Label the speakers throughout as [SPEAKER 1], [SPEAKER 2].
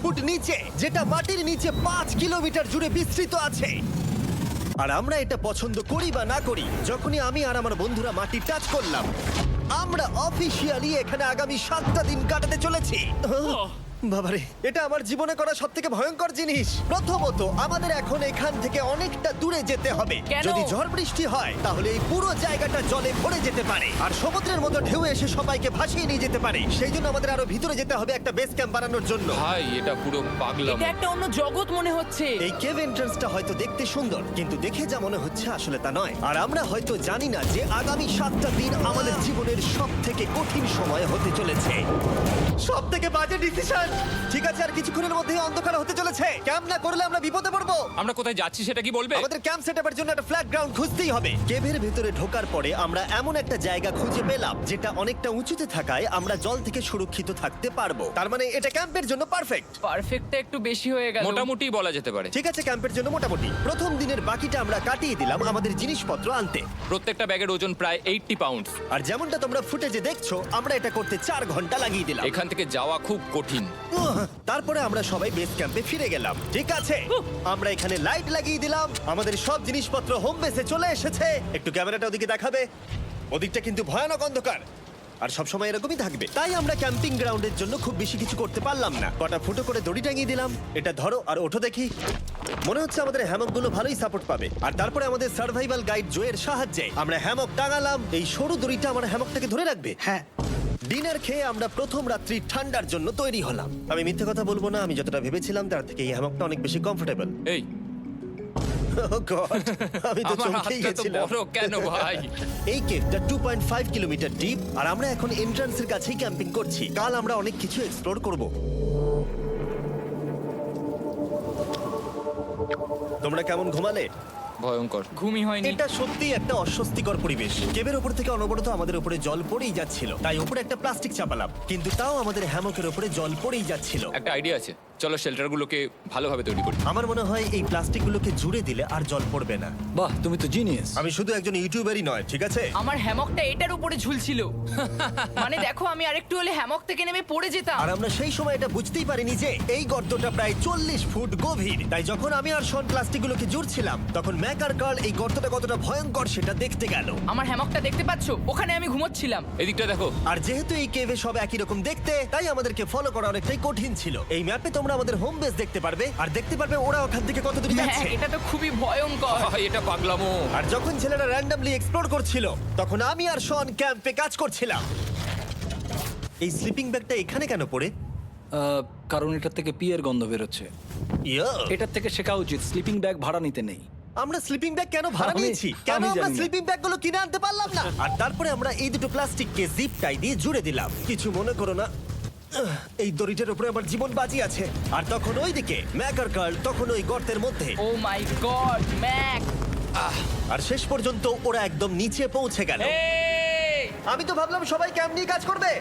[SPEAKER 1] Foot নিচে, যেটা মাটির নিচে 5 কিলোমিটার জুড়ে বিস্তৃত আছে। আর আমরা এটা পছন্দ করি বা না করি, যখনই আমি আর আমার বন্ধুরা মাটি টাচ করলাম, আমরা অফিসিয়ালি এখানে আগামী 7টা দিন কাটাতে চলেছি। বাবারে, এটা আমার জীবনে করা সবথেকে ভয়ঙ্কর জিনিস। প্রথমত, আমাদের এখন এখান থেকে অনেকটা দূরে যেতে হবে।
[SPEAKER 2] কেন?
[SPEAKER 1] যদি ঝড় বৃষ্টি হয় তাহলে এই পুরো জায়গাটা জলে ভরে যেতে পারে, আর সমুদ্রের মতো ঢেউ এসে সবাইকে ভাসিয়ে নিয়ে যেতে পারে। সেই জন্য আমাদের আরো ভিতরে যেতে হবে একটা বেস ক্যাম্প বানানোর জন্য।
[SPEAKER 3] ভাই এটা পুরো পাগলাম।
[SPEAKER 2] এটা একটা অন্য জগৎ মনে হচ্ছে।
[SPEAKER 1] এই কেভ এন্ট্রান্সটা হয়তো দেখতে সুন্দর, কিন্তু দেখে যা মনে হচ্ছে আসলে তা নয়। আর আমরা হয়তো জানি না যে আগামী 7টা দিন আমাদের জীবনের সব থেকে কঠিন সময় হতে চলেছে। সব থেকে বাজে ডিসিশন। ঠিক আছে, আর কিছুক্ষণের মধ্যেই অন্ধকার হতে চলেছে। ক্যাম্প না করলে আমরা বিপদে পড়বো।
[SPEAKER 3] আমরা কোথায় যাচ্ছি সেটা কি বলবে?
[SPEAKER 1] আমাদের ক্যাম্প সেটআপের জন্য একটা ফ্ল্যাট গ্রাউন্ড খুঁজতেই হবে। কেভের ভেতরে ঢোকার পরে আমরা এমন একটা জায়গা খুঁজে পেলাম যেটা অনেকটা উঁচুতে থাকায় আমরা জল থেকে সুরক্ষিত থাকতে পারবো। তার মানে এটা ক্যাম্পের জন্য পারফেক্ট।
[SPEAKER 2] পারফেক্টটা একটু বেশি হয়ে গেল।
[SPEAKER 3] মোটামুটি বলা যেতে পারে।
[SPEAKER 1] ঠিক আছে, ক্যাম্পের জন্য মোটামুটি। প্রথম দিনের বাকিটা আমরা কাটিয়ে দিলাম আমাদের জিনিসপত্র আনতে।
[SPEAKER 3] প্রত্যেকটা ব্যাগের ওজন প্রায় 80 পাউন্ডস।
[SPEAKER 1] আর যেমনটা তোমরা ফুটেজে দেখছো, আমরা এটা করতে 4 ঘন্টা লাগিয়ে দিলাম।
[SPEAKER 3] এখান থেকে যাওয়া খুব কঠিন।
[SPEAKER 1] তারপরে আমরা সবাই বেস ক্যাম্পে ফিরে গেলাম। ঠিক আছে, আমরা এখানে লাইট লাগিয়ে দিলাম। আমাদের সব জিনিসপত্র হোম বেসে চলে এসেছে। একটু ক্যামেরাটা ওদিকে দেখাবে? ওদিকটা কিন্তু ভয়ানক অন্ধকার, আর সবসময় এরকমই থাকবে। তাই আমরা ক্যাম্পিং গ্রাউন্ডের জন্য খুব বেশি কিছু করতে পারলাম না। কটা ফুটো করে দড়ি টাঙিয়ে দিলাম। এটা ধরো আর ওঠো দেখি। মনে হচ্ছে আমাদের হ্যামকগুলো ভালোই সাপোর্ট পাবে। আর তারপরে আমাদের সার্ভাইভাল গাইড জোয়ের সাহায্যে আমরা হ্যামক টাঙালাম। এই সরু দড়িটা আমার হ্যামকটাকে ধরে রাখবে।
[SPEAKER 4] হ্যাঁ,
[SPEAKER 1] ডিনার খেয়ে আমরা প্রথম রাত্রি ঠান্ডার জন্য তৈরি হলাম। আমি মিথ্যে কথা বলবো না, আমি যতটা ভেবেছিলাম তার থেকে এই হ্যামকটা অনেক বেশি কমফোর্টেবল।
[SPEAKER 3] এই
[SPEAKER 1] আমি তো
[SPEAKER 3] আমার
[SPEAKER 1] চমকেই
[SPEAKER 3] হাতটা তো
[SPEAKER 1] গেছিলাম।
[SPEAKER 3] বড় কেন ভাই?
[SPEAKER 1] এই কেভটা 2.5 কিলোমিটার ডিপ, আর আমরা এখন এন্ট্রান্সের কাছেই ক্যাম্পিং করছি। কাল আমরা অনেক কিছু এক্সপ্লোর করব। তোমরা কেমন ঘুমালে?
[SPEAKER 3] ভয়ঙ্কর।
[SPEAKER 2] ঘুমই হয়নি।
[SPEAKER 1] এটা সত্যিই একটা অস্বস্তিকর পরিবেশ। কেবের ওপর থেকে অনবরত আমাদের উপরে জল পড়েই যাচ্ছিল, তাই উপরে একটা প্লাস্টিক চাপালাম, কিন্তু তাও আমাদের হ্যামকের উপরে জল পড়েই যাচ্ছিল।
[SPEAKER 3] একটা আইডিয়া আছে, চলো শেল্টারগুলোকে ভালোভাবে তৈরি করি।
[SPEAKER 1] আমার মনে হয় এই প্লাস্টিকগুলোকে জুড়ে দিলে আর জল পড়বে না।
[SPEAKER 4] বাহ, তুমি তো জিনিয়াস।
[SPEAKER 1] আমি শুধু একজন ইউটিউবারই নয়, ঠিক আছে?
[SPEAKER 2] আমার হ্যামকটা এটার উপরে ঝুলছিল। মানে দেখো, আমি আরেকটু হলে হ্যামক থেকে নেমে পড়ে যেতাম।
[SPEAKER 1] আর আমরা সেই সময় এটা বুঝতেই পারিনি যে এই গর্তটা প্রায় 40 ফুট গভীর। তাই যখন আমি আর শন প্লাস্টিকগুলোকে জুড়ছিলাম, তখন ম্যাক আর কার্ল এই গর্তটা কতটা ভয়ঙ্কর সেটা দেখতে গেল।
[SPEAKER 2] আমার হ্যামকটা দেখতে পাচ্ছো? ওখানে আমি ঘুমোচ্ছিলাম।
[SPEAKER 3] এদিকটা দেখো।
[SPEAKER 1] আর যেহেতু এই কেভে সব একই রকম দেখতে, তাই আমাদেরকে ফলো করা অনেকটাই কঠিন ছিল। এই ম্যাপে তোমরা আমাদের হোম বেস দেখতে পারবে, আর দেখতে পারবে ওরা ওখান থেকে কত দূর
[SPEAKER 2] হ্যাঁ,
[SPEAKER 1] যাচ্ছে।
[SPEAKER 2] এটা তো খুবই ভয়ঙ্কর।
[SPEAKER 3] ভাই এটা পাগলামো।
[SPEAKER 1] আর যখন ছেলেরা র্যান্ডমলি এক্সপ্লোর করছিল, তখন আমি আর শন ক্যাম্পে কাজ করছিলাম। এই স্লিপিং ব্যাগটা এখানে কেন পড়ে?
[SPEAKER 4] কারণ এটার থেকে পিয়ের গন্ধ বেরোচ্ছে।
[SPEAKER 1] ইয়া,
[SPEAKER 4] এটার থেকে শেখা উচিত স্লিপিং ব্যাগ ভাড়া নিতে নেই।
[SPEAKER 1] আমরা স্লিপিং ব্যাগ কেন ভাড়া
[SPEAKER 4] আমি-
[SPEAKER 1] নিয়েছি? কেন
[SPEAKER 4] আমি
[SPEAKER 1] আমরা
[SPEAKER 4] জানি না।
[SPEAKER 1] স্লিপিং ব্যাগগুলো কিনে আনতে পারলাম না? আর তারপরে আমরা এই দুটো প্লাস্টিককে জিপ টাই দিয়ে জুড়ে দিলাম। কিছু মনে করো না, এই দড়িটার উপরে আমার জীবন বাজি আছে। আর তখন ওইদিকে ম্যাকার কার্ল তখন ওই গর্তের মধ্যে।
[SPEAKER 2] ও মাই গড, ম্যাক!
[SPEAKER 1] আর শেষ পর্যন্ত ওরা একদম নিচে পৌঁছে গেল।
[SPEAKER 3] এই!
[SPEAKER 1] আমি তো ভাবলাম সবাই ক্যাম্প নিয়ে কাজ করবে।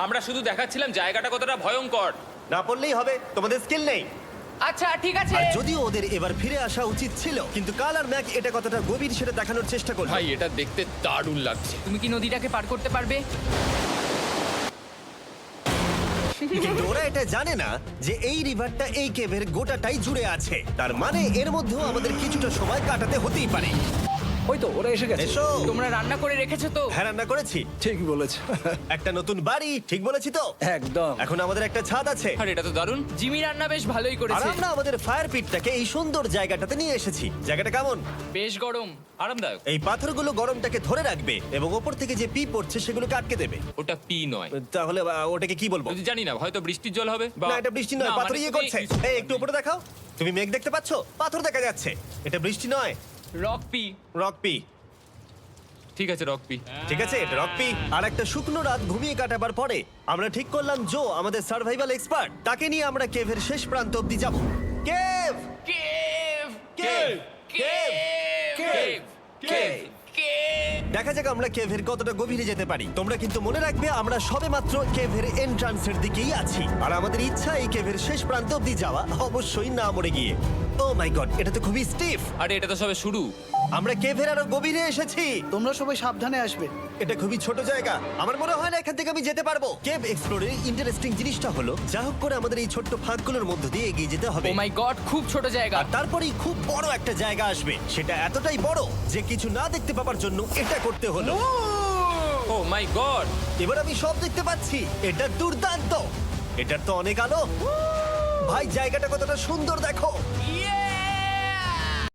[SPEAKER 3] আমরা শুধু দেখাচ্ছিলাম জায়গাটা কতটা ভয়ঙ্কর।
[SPEAKER 1] না পড়লেই হবে, তোমাদের স্কিল নেই।
[SPEAKER 2] আচ্ছা ঠিক আছে।
[SPEAKER 1] আর যদিও ওদের এবার ফিরে আসা উচিত ছিল, কিন্তু কাল আর ম্যাক এটা কতটা গভীর সেটা দেখানোর চেষ্টা করলো।
[SPEAKER 3] ভাই এটা দেখতে দারুণ লাগছে।
[SPEAKER 2] তুমি কি নদীটাকে পার করতে পারবে?
[SPEAKER 1] কিন্তু ওরা এটা জানে না যে এই রিভারটা এই কেভের গোটাটাই জুড়ে আছে। তার মানে এর মধ্যেও আমাদের কিছুটা সময় কাটাতে হতেই পারে।
[SPEAKER 4] ওই তো ওরা এসে গেছে।
[SPEAKER 1] এসো।
[SPEAKER 2] তোমরা রান্না করে রেখেছো তো?
[SPEAKER 1] হ্যাঁ, রান্না করেছি।
[SPEAKER 4] ঠিক বলেছ।
[SPEAKER 1] একটা নতুন বাড়ি, ঠিক বলেছি তো?
[SPEAKER 4] একদম।
[SPEAKER 1] এখন আমাদের একটা ছাদ আছে।
[SPEAKER 3] আর এটা তো দারুণ।
[SPEAKER 2] জিমি রান্না বেশ ভালোই
[SPEAKER 1] আর
[SPEAKER 2] করেছে।
[SPEAKER 1] আমরা আমাদের ফায়ার পিটটাকে এই সুন্দর জায়গাটাতে নিয়ে এসেছি। জায়গাটা কেমন?
[SPEAKER 2] বেশ গরম।
[SPEAKER 3] আরামদায়ক।
[SPEAKER 1] এই পাথরগুলো গরমটাকে ধরে রাখবে এবং ওপর থেকে যে পি পড়ছে সেগুলোকে আটকে দেবে।
[SPEAKER 3] ওটা পি নয়।
[SPEAKER 1] তাহলে ওটাকে কি বলবো?
[SPEAKER 3] যদি জানি না, হয়তো বৃষ্টির জল হবে বা
[SPEAKER 1] না, এটা বৃষ্টি নয়,
[SPEAKER 3] না,
[SPEAKER 1] পাথর
[SPEAKER 3] মানে
[SPEAKER 1] ইয়ে
[SPEAKER 3] তুমি-
[SPEAKER 1] করছে। এই একটু উপরে দেখাও। তুমি মেঘ দেখতে পাচ্ছো? পাথর দেখা যাচ্ছে। এটা বৃষ্টি নয়,
[SPEAKER 2] রক পি।
[SPEAKER 1] Rock P.
[SPEAKER 3] ঠিক আছে, রক পি।
[SPEAKER 1] ঠিক আছে, এটা রক পি। আর একটা শুকনো রাত ঘুমিয়ে কাটাবার পরে আমরা ঠিক করলাম জো আমাদের সার্ভাইভাল এক্সপার্ট, তাকে নিয়ে আমরা কেভের শেষ প্রান্ত অব্দি যাব। Cave,
[SPEAKER 2] cave!
[SPEAKER 1] Cave, cave,
[SPEAKER 2] cave!
[SPEAKER 1] Cave.
[SPEAKER 2] Cave!
[SPEAKER 1] দেখা যাক আমরা কেভের কতটা গভীরে যেতে পারি। তোমরা কিন্তু মনে রাখবে আমরা সবেমাত্র কেভের এন্ট্রান্সের দিকেই আছি, আর আমাদের ইচ্ছা এই কেভের শেষ প্রান্ত অব্দি যাওয়া, অবশ্যই না মরে গিয়ে। ও মাই গড, এটা তো খুবই স্টিফ।
[SPEAKER 3] আরে এটা তো সবে শুরু।
[SPEAKER 1] আমরা কেভের আরো গভীরে এসেছি।
[SPEAKER 5] তোমরা সবাই সাবধানে আসবে।
[SPEAKER 1] এটা খুবই ছোট জায়গা, আমার মনে হয় না এখান থেকে আমি যেতে পারবো। কেভ এক্সপ্লোরের ইন্টারেস্টিং জিনিসটা হলো যা হোক করে আমাদের এই ছোট্ট ফাঁকগুলোর মধ্য দিয়ে এগিয়ে যেতে হবে।
[SPEAKER 2] ও মাই গড, খুব ছোট জায়গা।
[SPEAKER 1] আর তারপরেই খুব বড় একটা জায়গা আসবে, সেটা এতটাই বড় যে কিছু না দেখতে পাওয়ার জন্য এটা করতে হলো।
[SPEAKER 3] ও মাই গড।
[SPEAKER 1] এবার আমি সব দেখতে পাচ্ছি, এটা দুর্দান্ত। এটার তো অনেক আলো। ভাই জায়গাটা কতটা সুন্দর দেখো।
[SPEAKER 2] ইয়ে!